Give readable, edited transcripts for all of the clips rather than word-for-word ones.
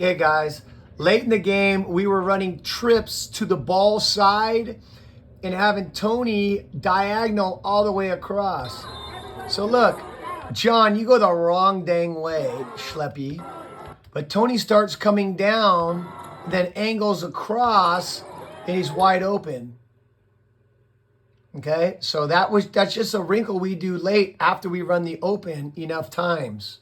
Okay, guys, late in the game, we were running trips to the ball side and having Tony diagonal all the way across. So look, John, you go the wrong dang way, Schleppy. But Tony starts coming down, then angles across, and he's wide open. Okay, so that's just a wrinkle we do late after we run the open enough times.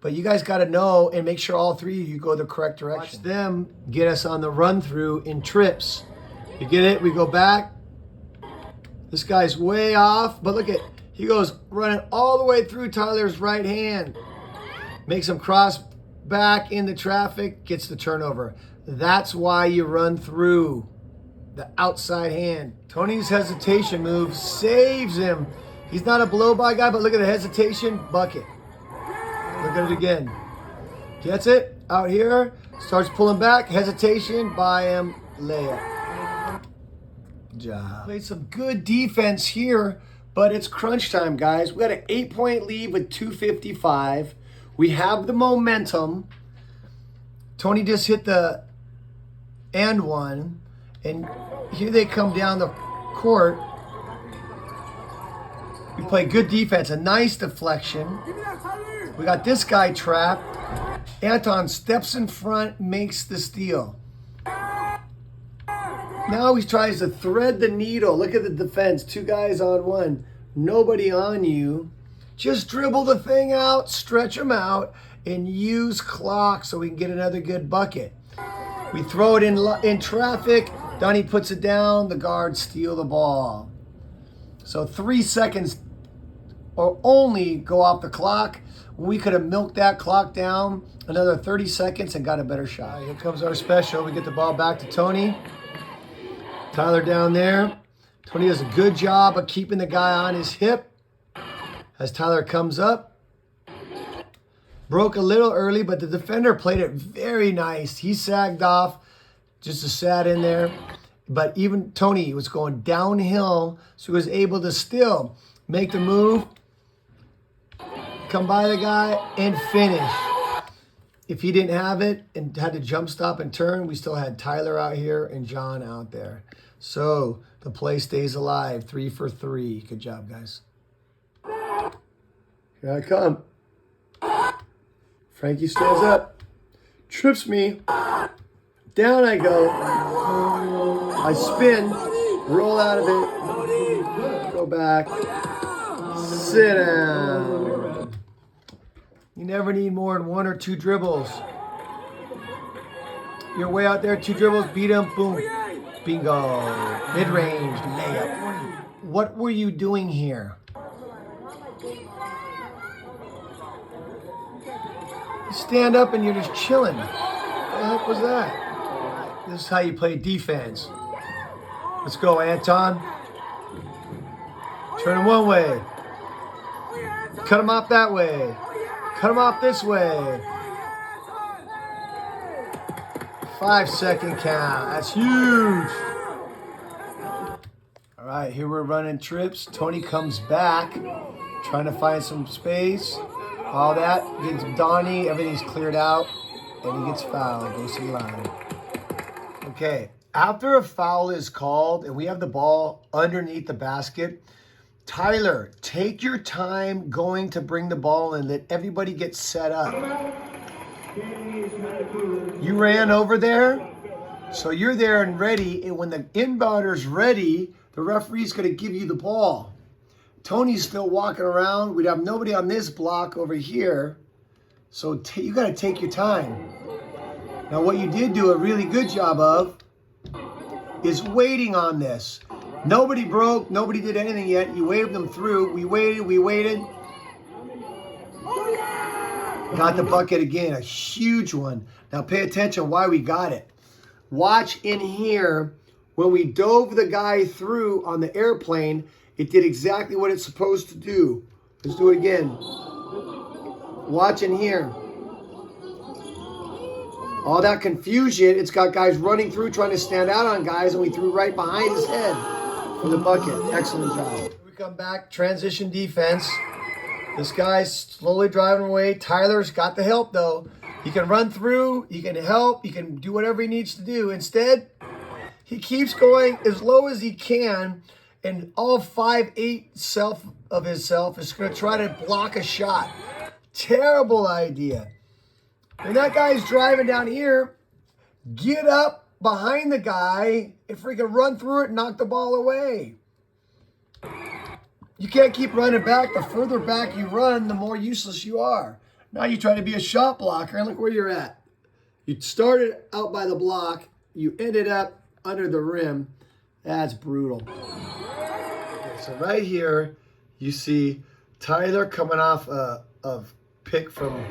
But you guys got to know and make sure all three of you go the correct direction. Watch them get us on the run through in trips. You get it? We go back. This guy's way off, but look at, he goes running all the way through Tyler's right hand. Makes him cross back into traffic, gets the turnover. That's why you run through the outside hand. Tony's hesitation move saves him. He's not a blow by guy, but look at the hesitation bucket. Look at it again. Gets it out here, starts pulling back, hesitation by him, layup. Good job. Played some good defense here, but it's crunch time, guys. We got an 8-point lead with 2:55. We have the momentum. Tony just hit the and one, and here they come down the court. We play good defense, a nice deflection. We got this guy trapped. Anton steps in front, makes the steal. Now he tries to thread the needle. Look at the defense, 2 guys on 1. Nobody on you. Just dribble the thing out, stretch them out, and use clock so we can get another good bucket. We throw it in traffic. Donnie puts it down. The guards steal the ball. So 3 seconds or only go off the clock. We could have milked that clock down another 30 seconds and got a better shot. Here comes our special. We get the ball back to Tony. Tyler down there. Tony does a good job of keeping the guy on his hip as Tyler comes up. Broke a little early, but the defender played it very nice. He sagged off, just sat in there. But even Tony was going downhill, so he was able to still make the move, come by the guy, and finish. If he didn't have it and had to jump stop and turn, we still had Tyler out here and John out there. So the play stays alive, 3 for 3. Good job, guys. Here I come. Frankie stands up, trips me. Down I go. I spin, roll out of it, go back, sit down. You never need more than 1 or 2 dribbles. You're way out there, 2 dribbles, beat them, boom, bingo. Mid-range, layup. What were you doing here? You stand up and you're just chilling. What the heck was that? This is how you play defense. Let's go, Anton. Turn him one way. Cut him off that way. Cut him off this way. 5-second count. That's huge. All right, here we're running trips. Tony comes back, trying to find some space. All that. Gets Donnie. Everything's cleared out. And he gets fouled. Goes to the line. Okay. After a foul is called and we have the ball underneath the basket, Tyler, take your time going to bring the ball and let everybody get set up. You ran over there, so you're there and ready, and when the inbounder's ready, the referee's going to give you the ball. Tony's still walking around. We'd have nobody on this block over here, so you got to take your time. Now, what you did do a really good job of is waiting on this. Nobody broke, nobody did anything yet. You waved them through. We waited. Got the bucket again, a huge one. Now pay attention why we got it. Watch in here, when we dove the guy through on the airplane, it did exactly what it's supposed to do. Let's do it again. Watch in here. All that confusion, it's got guys running through, trying to stand out on guys, and we threw right behind his head for the bucket. Excellent job. We come back, transition defense. This guy's slowly driving away. Tyler's got the help, though. He can run through, he can help, he can do whatever he needs to do. Instead, he keeps going as low as he can, and all 5'8" of himself is going to try to block a shot. Terrible idea. When that guy's driving down here, get up behind the guy and freaking run through it and knock the ball away. You can't keep running back. The further back you run, the more useless you are. Now you try to be a shot blocker, and look where you're at. You started out by the block. You ended up under the rim. That's brutal. Okay, so right here, you see Tyler coming off of pick from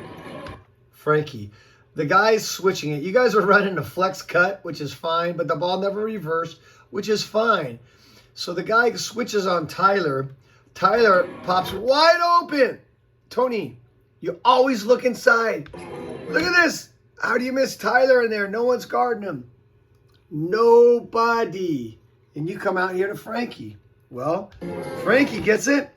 Frankie. The guy's switching it. You guys are running a flex cut, which is fine, but the ball never reversed, which is fine. So the guy switches on Tyler. Tyler pops wide open. Tony, you always look inside. Look at this. How do you miss Tyler in there? No one's guarding him. Nobody. And you come out here to Frankie. Well, Frankie gets it.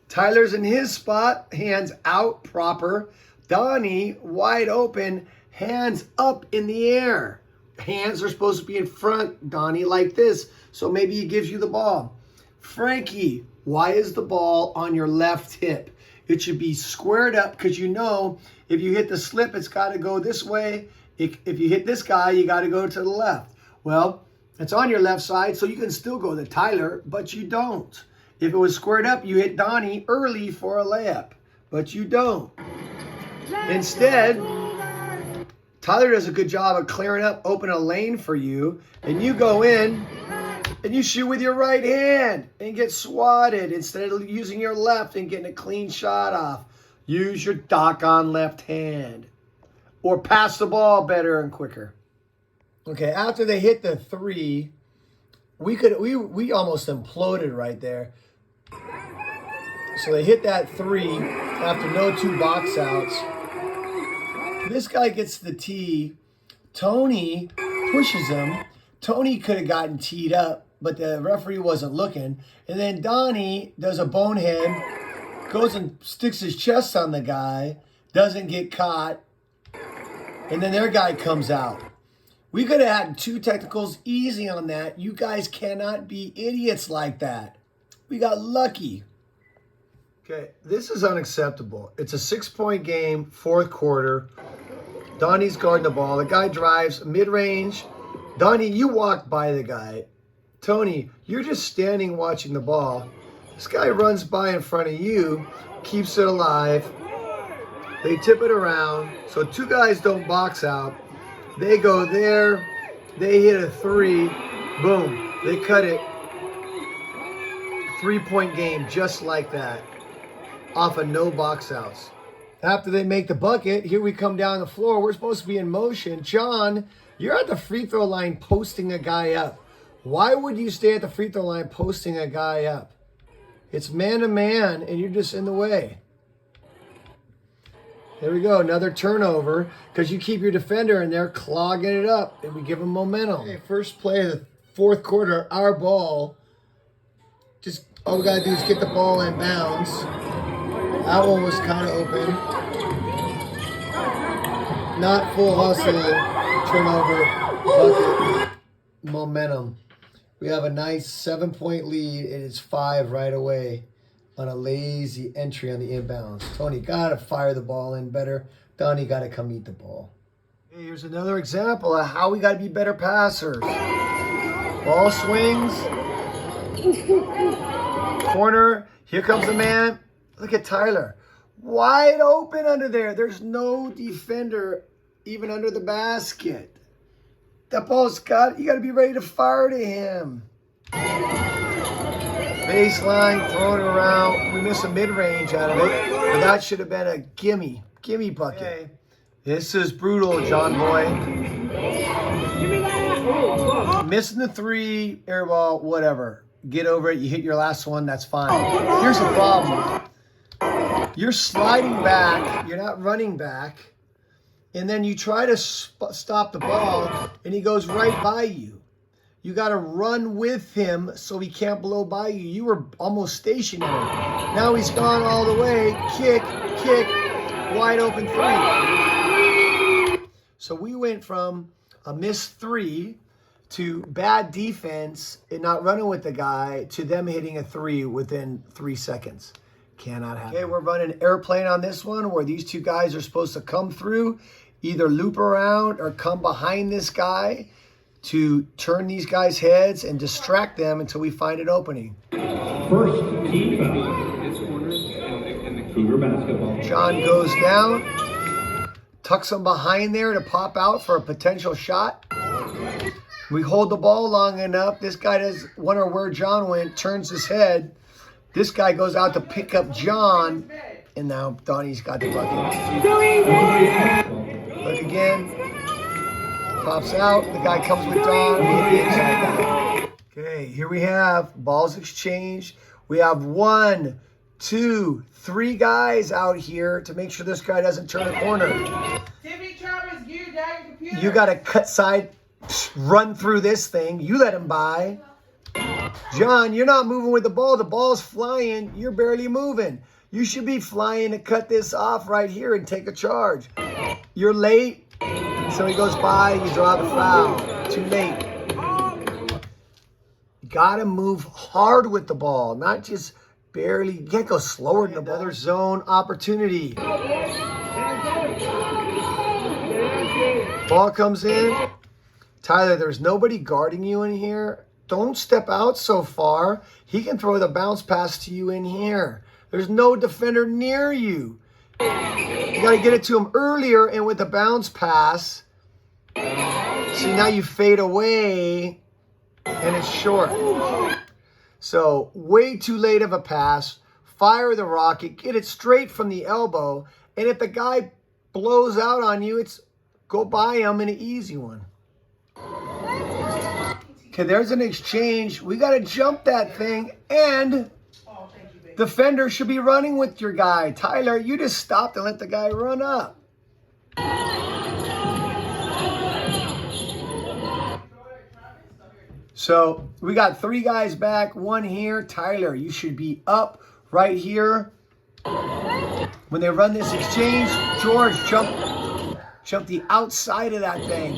Tyler's in his spot, hands out proper. Donnie, wide open, hands up in the air. Hands are supposed to be in front, Donnie, like this. So maybe he gives you the ball. Frankie, why is the ball on your left hip? It should be squared up because you know if you hit the slip, it's got to go this way. If you hit this guy, you got to go to the left. Well, it's on your left side, so you can still go to Tyler, but you don't. If it was squared up, you hit Donnie early for a layup, but you don't. Instead, Tyler does a good job of clearing up, open a lane for you, and you go in and you shoot with your right hand and get swatted instead of using your left and getting a clean shot off. Use your doggone left hand. Or pass the ball better and quicker. Okay, after they hit the three, we almost imploded right there. So they hit that three after no two box outs. This guy gets the tee. Tony pushes him. Tony could have gotten teed up, but the referee wasn't looking. And then Donnie does a bonehead, goes and sticks his chest on the guy, doesn't get caught, and then their guy comes out. We could have had 2 technicals easy on that. You guys cannot be idiots like that. We got lucky. Okay, this is unacceptable. It's a 6-point game, 4th quarter. Donnie's guarding the ball. The guy drives mid-range. Donnie, you walk by the guy. Tony, you're just standing watching the ball. This guy runs by in front of you, keeps it alive. They tip it around, so 2 guys don't box out. They go there. They hit a 3. Boom. They cut it. 3-point game just like that. Off of no box outs. After they make the bucket, here we come down the floor. We're supposed to be in motion. John, you're at the free throw line posting a guy up. Why would you stay at the free throw line posting a guy up? It's man to man, and you're just in the way. There we go, another turnover because you keep your defender in there clogging it up, and we give him momentum. Okay, first play of the 4th quarter, our ball. Just all we got to do is get the ball in bounds. That one was kind of open. Not full hustle, turnover, bucket, momentum. We have a nice 7-point lead. It is 5 right away on a lazy entry on the inbounds. Tony got to fire the ball in better. Donnie got to come eat the ball. Hey, here's another example of how we got to be better passers. Ball swings. Corner. Here comes the man. Look at Tyler. Wide open under there. There's no defender even under the basket. That ball's you got to be ready to fire to him. Baseline, throwing it around. We miss a mid-range out of it, but that should have been a gimme bucket. Okay. This is brutal, John Boy. Missing the 3, air ball, whatever. Get over it. You hit your last one, that's fine. Here's the problem. You're sliding back. You're not running back. And then you try to stop the ball, and he goes right by you. You got to run with him so he can't blow by you. You were almost stationary. Now he's gone all the way. Kick. wide open 3. So we went from a missed 3 to bad defense and not running with the guy to them hitting a 3 within 3 seconds. Cannot happen. Okay, we're running airplane on this one where these two guys are supposed to come through, either loop around or come behind this guy to turn these guys' heads and distract them until we find an opening. First team foul. Cougar basketball. John goes down, tucks him behind there to pop out for a potential shot. We hold the ball long enough. This guy does wonder where John went, turns his head. This guy goes out to pick up John, and now Donnie's got the bucket. Look again. Pops out. The guy comes with Don. We hit the inside guy. Okay, here we have balls exchanged. We have 1, 2, 3 guys out here to make sure this guy doesn't turn a corner. You got to cut side, run through this thing. You let him by. John, you're not moving with the ball. The ball's flying. You're barely moving. You should be flying to cut this off right here and take a charge. You're late. So he goes by. You draw the foul. Too late. You got to move hard with the ball, not just barely. You can't go slower than the ball. Another zone opportunity. Ball comes in. Tyler, there's nobody guarding you in here. Don't step out so far. He can throw the bounce pass to you in here. There's no defender near you. You got to get it to him earlier and with the bounce pass. See, now you fade away and it's short. So way too late of a pass. Fire the rocket. Get it straight from the elbow. And if the guy blows out on you, it's go by him in an easy one. Okay, there's an exchange. We got to jump that thing, and defender should be running with your guy. Tyler, you just stopped and let the guy run up. So we got 3 guys back, 1 here. Tyler, you should be up right here. When they run this exchange, George, jump the outside of that thing.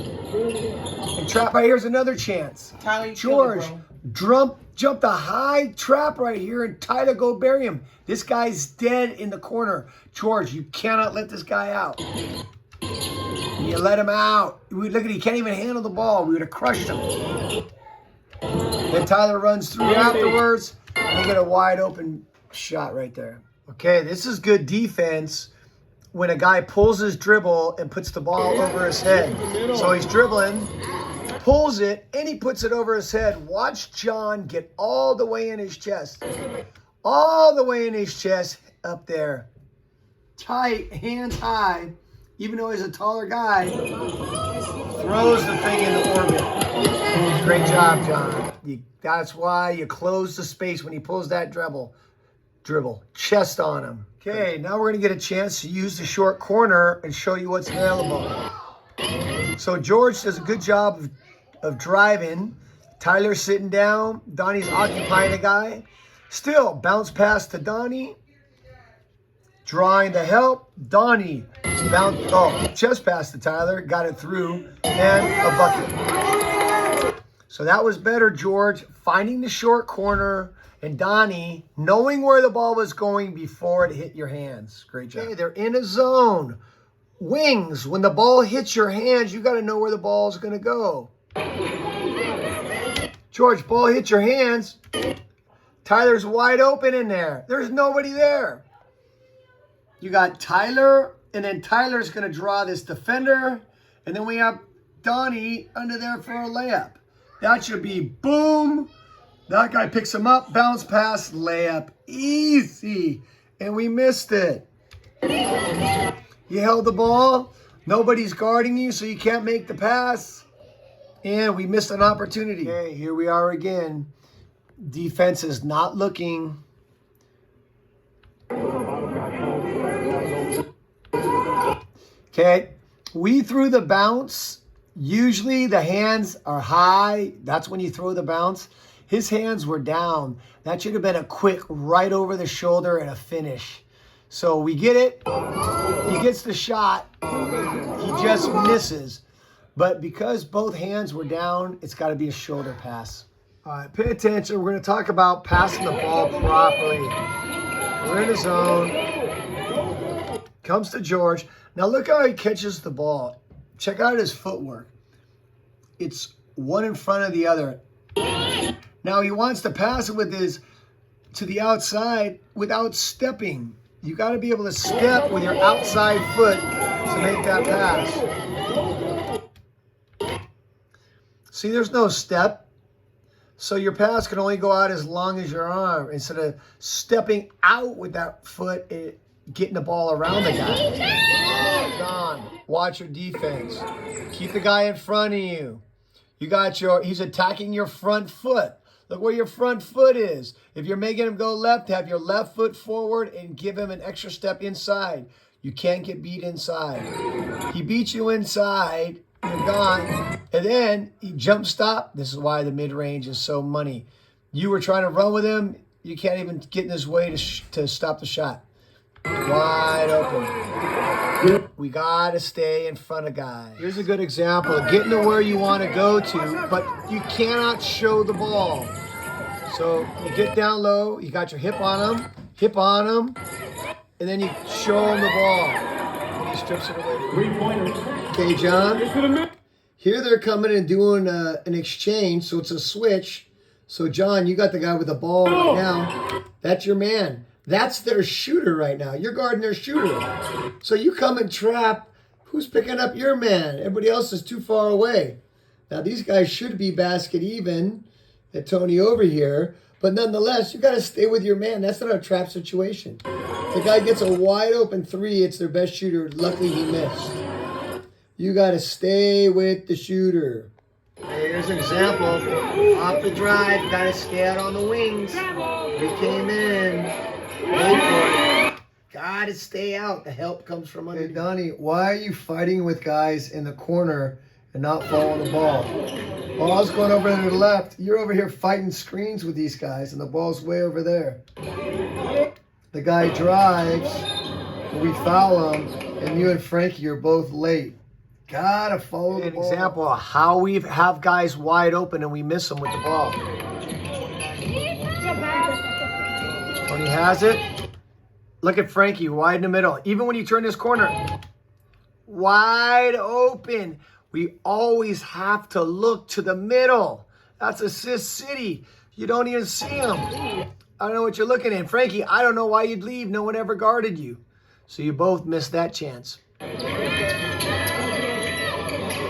And trap right here's another chance. Tyler, George, jump the high trap right here and Tyler go bury him. This guy's dead in the corner. George, you cannot let this guy out. You let him out. Look at he can't even handle the ball. We would have crushed him. Then Tyler runs through afterwards and they get a wide open shot right there. Okay, this is good defense when a guy pulls his dribble and puts the ball over his head. So he's dribbling, pulls it, and he puts it over his head. Watch John get all the way in his chest. All the way in his chest up there. Tight, hands high, even though he's a taller guy, throws the thing into orbit. Great job, John. That's why you close the space when he pulls that dribble. Chest on him. Okay, now we're going to get a chance to use the short corner and show you what's available. So George does a good job of driving. Tyler's sitting down. Donnie's occupying the guy. Still, bounce pass to Donnie. Drawing the help. Donnie, chest pass to Tyler. Got it through. And a bucket. So that was better, George. Finding the short corner. And Donnie, knowing where the ball was going before it hit your hands. Great job. Okay, they're in a zone. Wings, when the ball hits your hands, you got to know where the ball's going to go. George, ball hits your hands. Tyler's wide open in there. There's nobody there. You got Tyler, and then Tyler's going to draw this defender. And then we have Donnie under there for a layup. That should be boom. That guy picks him up, bounce pass, layup, easy. And we missed it. You held the ball. Nobody's guarding you, so you can't make the pass. And we missed an opportunity. Okay, here we are again. Defense is not looking. Okay, we threw the bounce. Usually the hands are high. That's when you throw the bounce. His hands were down. That should have been a quick right over the shoulder and a finish. So we get it. He gets the shot. He just misses. But because both hands were down, it's got to be a shoulder pass. All right, pay attention. We're going to talk about passing the ball properly. We're in the zone. Comes to George. Now look how he catches the ball. Check out his footwork. It's one in front of the other. Now he wants to pass it with his to the outside without stepping. You got to be able to step with your outside foot to make that pass. See, there's no step. So your pass can only go out as long as your arm. Instead of stepping out with that foot, getting the ball around the guy. Don, watch your defense. Keep the guy in front of you. He's attacking your front foot. Look where your front foot is. If you're making him go left, have your left foot forward and give him an extra step inside. You can't get beat inside. He beats you inside, you're gone. And then he jump stop. This is why the mid-range is so money. You were trying to run with him. You can't even get in his way to stop the shot. Wide open. We got to stay in front of guys. Here's a good example of getting to where you want to go to, but you cannot show the ball. So you get down low, you got your hip on him, and then you show him the ball. And he strips it away. 3-pointers. Okay, John. Here they're coming and doing an exchange, so it's a switch. So, John, you got the guy with the ball right now. That's your man. That's their shooter right now. You're guarding their shooter. So you come and trap. Who's picking up your man? Everybody else is too far away. Now, these guys should be basket even at Tony over here. But nonetheless, you got to stay with your man. That's not a trap situation. If the guy gets a wide open three, it's their best shooter. Luckily, he missed. You got to stay with the shooter. Here's an example. Off the drive, got to stay out on the wings. We came in. Wait for it. Gotta stay out. The help comes from under. Hey, Donnie, why are you fighting with guys in the corner and not following the ball? Ball's going over to the left. You're over here fighting screens with these guys, and the ball's way over there. The guy drives, and we foul him, and you and Frankie are both late. Gotta follow the ball. An example of how we have guys wide open and we miss them with the ball. Tony has it. Look at Frankie, wide in the middle. Even when you turn this corner, wide open. We always have to look to the middle. That's assist city. You don't even see him. I don't know what you're looking at. Frankie, I don't know why you'd leave. No one ever guarded you. So you both missed that chance.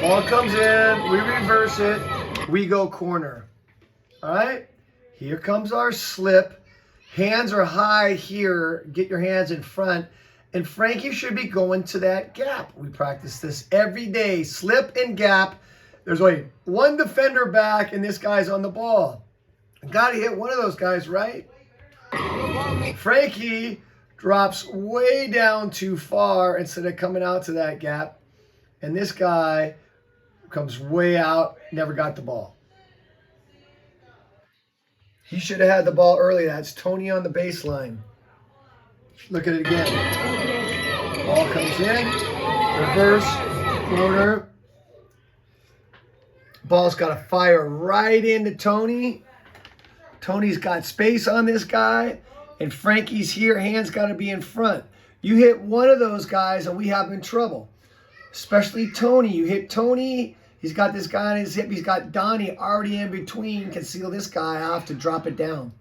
Ball comes in. We reverse it. We go corner. All right? Here comes our slip. Hands are high here. Get your hands in front. And Frankie should be going to that gap. We practice this every day. Slip and gap. There's only one defender back, and this guy's on the ball. Got to hit one of those guys, right? Frankie drops way down too far instead of coming out to that gap. And this guy comes way out, never got the ball. He should have had the ball early. That's Tony on the baseline. Look at it again. Ball comes in. Reverse. Corner. Ball's got to fire right into Tony. Tony's got space on this guy. And Frankie's here. Hands got to be in front. You hit one of those guys and we have in trouble. Especially Tony. You hit Tony. He's got this guy on his hip. He's got Donnie already in between. Can seal this guy off to drop it down.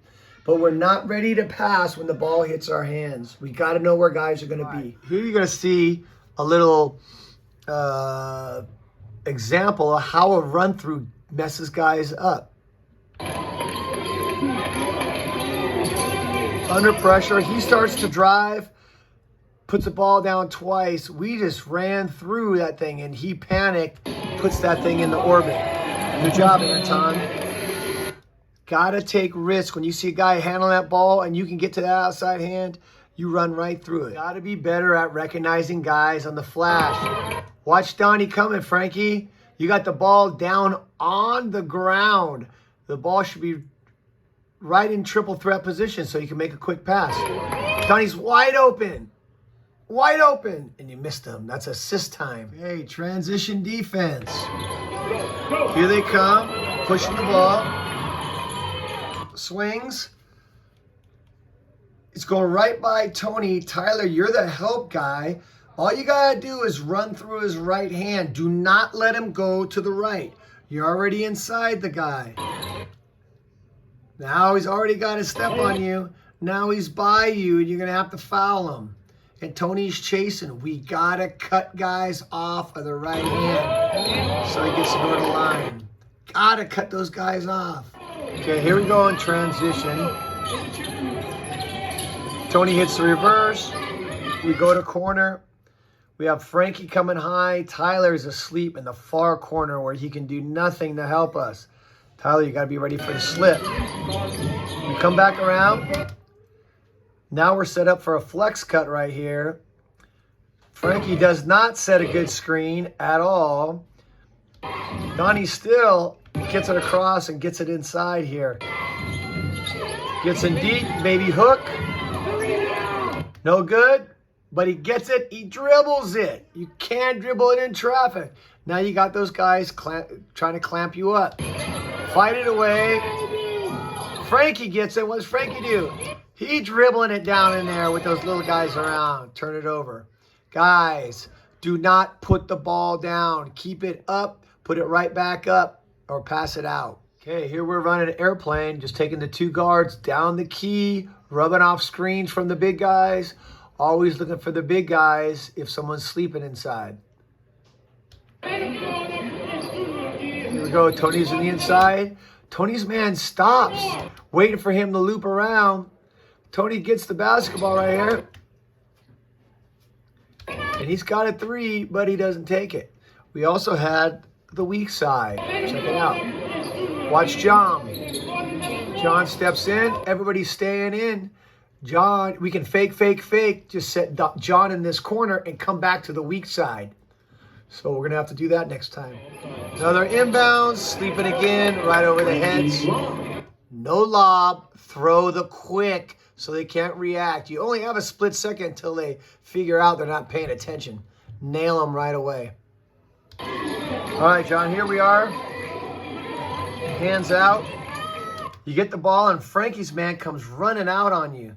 But we're not ready to pass when the ball hits our hands. We got to know where guys are going to be. Here you're going to see a little example of how a run-through messes guys up. Under pressure, he starts to drive, puts the ball down twice. We just ran through that thing, and he panicked, puts that thing in the orbit. Good job, Anton. Gotta take risk. When you see a guy handling that ball and you can get to that outside hand, you run right through it. Gotta be better at recognizing guys on the flash. Watch Donnie coming, Frankie. You got the ball down on the ground. The ball should be right in triple threat position so you can make a quick pass. Donnie's wide open. wide open, and you missed them. That's assist time. Hey, transition defense. Here they come, pushing the ball. Swings. It's going right by Tony. Tyler, you're the help guy. All you got to do is run through his right hand. Do not let him go to the right. You're already inside the guy. Now he's already got his step on you. Now he's by you, and you're going to have to foul him. And Tony's chasing. We got to cut guys off of the right hand so he gets to go to the line. Got to cut those guys off. Okay, here we go in transition. Tony hits the reverse. We go to corner. We have Frankie coming high. Tyler's asleep in the far corner where he can do nothing to help us. Tyler, you got to be ready for the slip. We come back around. Now we're set up for a flex cut right here. Frankie does not set a good screen at all. Donnie still gets it across and gets it inside here. Gets in deep, maybe hook. No good, but he gets it. He dribbles it. You can't dribble it in traffic. Now you got those guys trying to clamp you up. Fight it away. Frankie gets it. What does Frankie do? He dribbling it down in there with those little guys around. Turn it over. Guys, do not put the ball down. Keep it up. Put it right back up or pass it out. Okay, here we're running an airplane. Just taking the two guards down the key. Rubbing off screens from the big guys. Always looking for the big guys if someone's sleeping inside. Here we go. Tony's on the inside. Tony's man stops, waiting for him to loop around. Tony gets the basketball right here. And he's got a three, but he doesn't take it. We also had the weak side. Check it out. Watch John. John steps in. Everybody's staying in. John, we can fake. Just set John in this corner and come back to the weak side. So we're going to have to do that next time. Another inbound. Sleeping again. Right over the heads. No lob. Throw the quick so they can't react. You only have a split second until they figure out they're not paying attention. Nail them right away. All right, John, here we are. Hands out. You get the ball, and Frankie's man comes running out on you.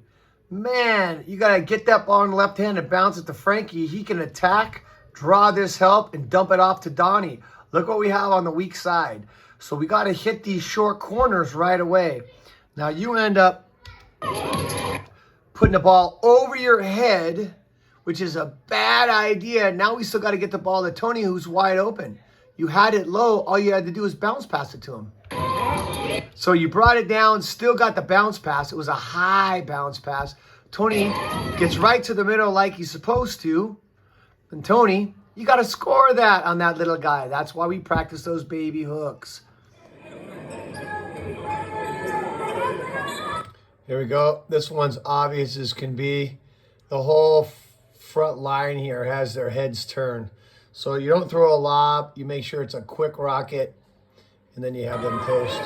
Man, you got to get that ball in the left hand and bounce it to Frankie. He can attack, draw this help, and dump it off to Donnie. Look what we have on the weak side. So we got to hit these short corners right away. Now you end up putting the ball over your head, which is a bad idea. Now we still got to get the ball to Tony, who's wide open. You had it low. All you had to do was bounce pass it to him. So you brought it down, still got the bounce pass. It was a high bounce pass. Tony gets right to the middle like he's supposed to. And Tony, you got to score that on that little guy. That's why we practice those baby hooks. Here we go. This one's obvious as can be. The whole front line here has their heads turned. So you don't throw a lob. You make sure it's a quick rocket. And then you have them post.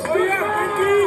Oh, yeah,